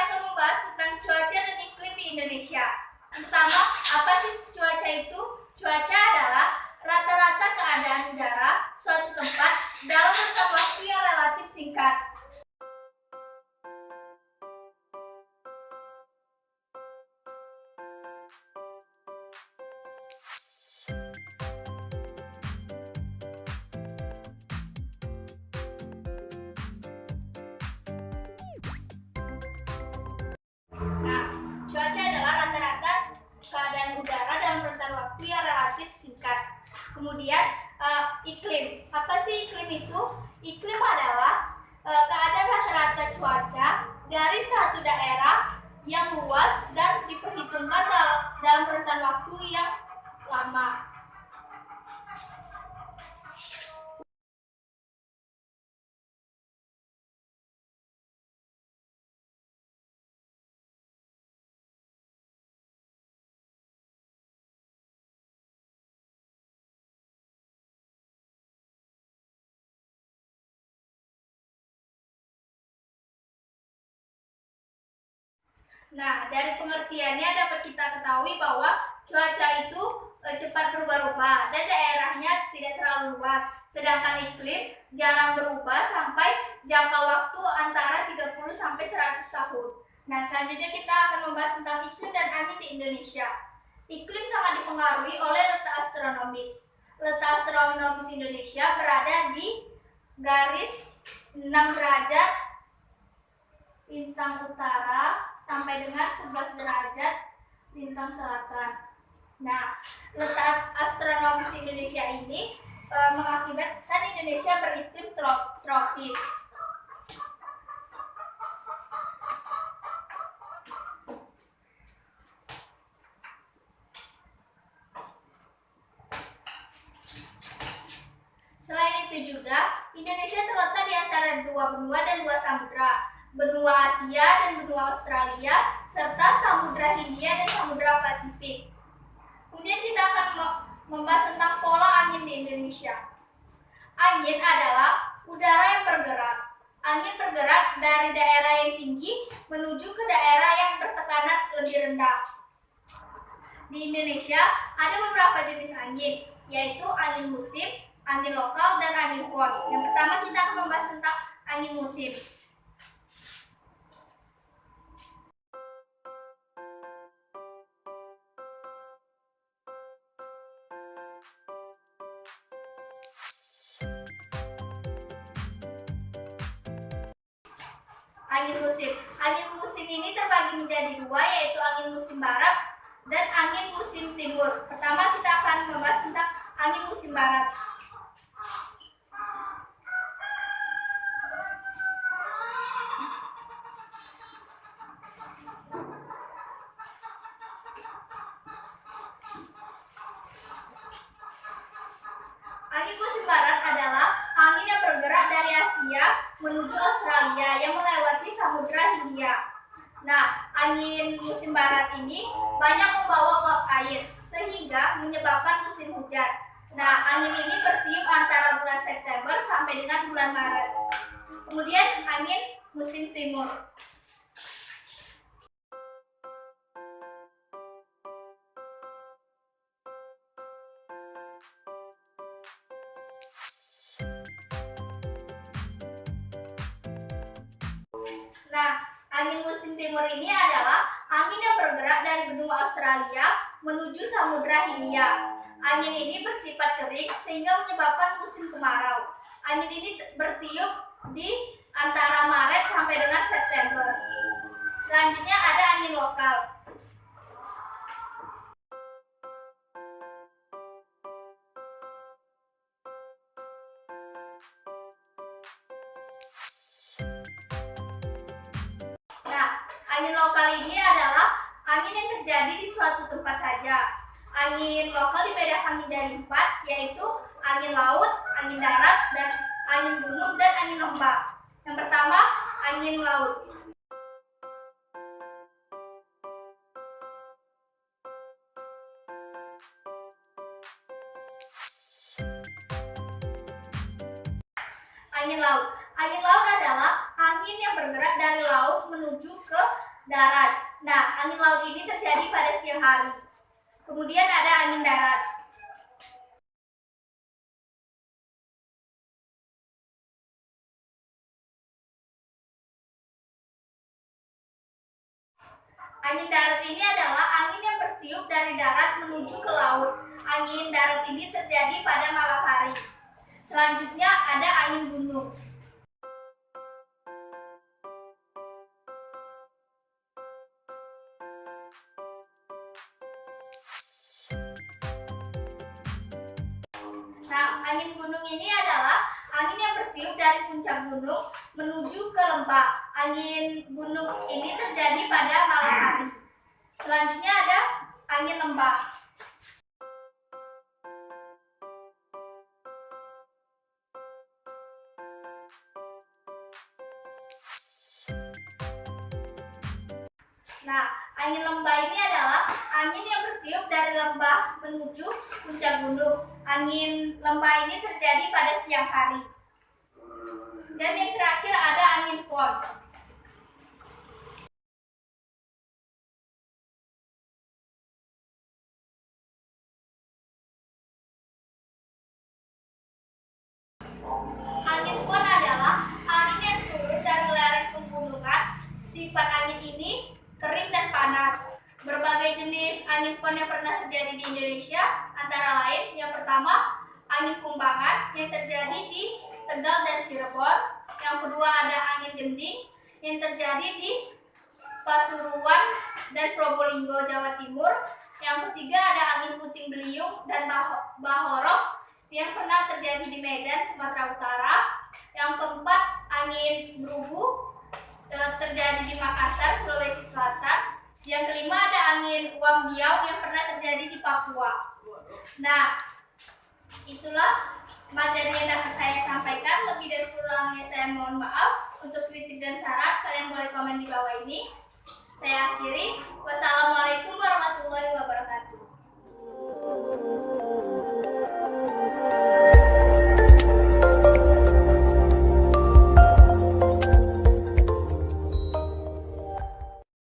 akan membahas tentang cuaca dan iklim di Indonesia. Pertama, apa sih cuaca itu? Cuaca adalah rata-rata keadaan udara suatu tempat dalam rentang waktu yang relatif singkat. Nah, cuaca adalah rata-rata keadaan udara dalam rentang waktu yang relatif singkat. Kemudian, iklim. Apa sih iklim itu? Iklim adalah keadaan rata-rata cuaca dari satu daerah yang luas dan diperhitungkan dalam rentang waktu yang lama. Nah, dari pengertiannya dapat kita ketahui bahwa cuaca itu cepat berubah-ubah dan daerahnya tidak terlalu luas. Sedangkan iklim jarang berubah sampai jangka waktu antara 30 sampai 100 tahun. Nah, selanjutnya kita akan membahas tentang iklim dan angin di Indonesia. Iklim sangat dipengaruhi oleh letak astronomis. Letak astronomis Indonesia berada di garis 6 derajat lintang utara sampai dengan 11 derajat lintang selatan. Nah, letak astronomis Indonesia ini mengakibatkan Indonesia beriklim tropis. Selain itu juga, Indonesia terletak di antara dua benua dan dua samudra. Benua Asia dan benua Australia, serta Samudra Hindia dan Samudra Pasifik. Kemudian kita akan membahas tentang pola angin di Indonesia. Angin adalah udara yang bergerak. Angin bergerak dari daerah yang tinggi menuju ke daerah yang bertekanan lebih rendah. Di Indonesia ada beberapa jenis angin, yaitu angin musim, angin lokal, dan angin pon. Yang pertama kita akan membahas tentang angin musim. Angin musim ini terbagi menjadi dua, yaitu angin musim barat dan angin musim timur. Pertama kita akan membahas tentang angin musim barat. Angin musim barat adalah angin yang bergerak dari Asia menuju Australia yang melewati Samudra Hindia. Nah, angin musim barat ini banyak membawa uap air sehingga menyebabkan musim hujan. Nah, angin ini bertiup antara bulan September sampai dengan bulan Maret. Kemudian angin musim timur. Nah, angin musim timur ini adalah angin yang bergerak dari benua Australia menuju Samudra Hindia. Angin ini bersifat kering sehingga menyebabkan musim kemarau. Angin ini bertiup di antara Maret sampai dengan September. Selanjutnya ada angin lokal. Angin lokal ini adalah angin yang terjadi di suatu tempat saja. Angin lokal dibedakan menjadi 4, yaitu angin laut, angin darat, dan angin gunung, dan angin ombak. Yang pertama, angin laut. Angin laut adalah angin yang bergerak dari laut menuju ke darat. Nah, angin laut ini terjadi pada siang hari. Kemudian ada angin darat. Angin darat ini adalah angin yang bertiup dari darat menuju ke laut. Angin darat ini terjadi pada malam hari. Selanjutnya ada angin gunung. Nah, angin gunung ini adalah angin yang bertiup dari puncak gunung menuju ke lembah. Angin gunung ini terjadi pada malam hari. Selanjutnya ada angin lembah. Nah, angin lembah ini adalah angin yang bertiup dari lembah menuju puncak gunung. Angin lembah ini terjadi pada siang hari. Dan yang terakhir ada angin pon. Angin pon adalah angin yang turun dari lereng pegunungan. Sifat angin ini kering dan panas. Berbagai jenis angin pon yang pernah terjadi di Indonesia antara lain yang pertama angin kumbangan yang terjadi di Tegal dan Cirebon. Yang kedua ada angin genting yang terjadi di Pasuruan dan Probolinggo, Jawa Timur. Yang ketiga ada angin puting beliung dan bahorok yang pernah terjadi di Medan, Sumatera Utara. Yang keempat angin brugu terjadi di Makassar, Sulawesi Selatan. Yang kelima ada angin wambiau yang pernah terjadi di Papua. Nah, itulah materi yang dapat saya sampaikan. Lebih dan kurangnya saya mohon maaf. Untuk kritik dan saran kalian boleh komen di bawah ini. Saya akhiri. Wassalamualaikum warahmatullahi wabarakatuh.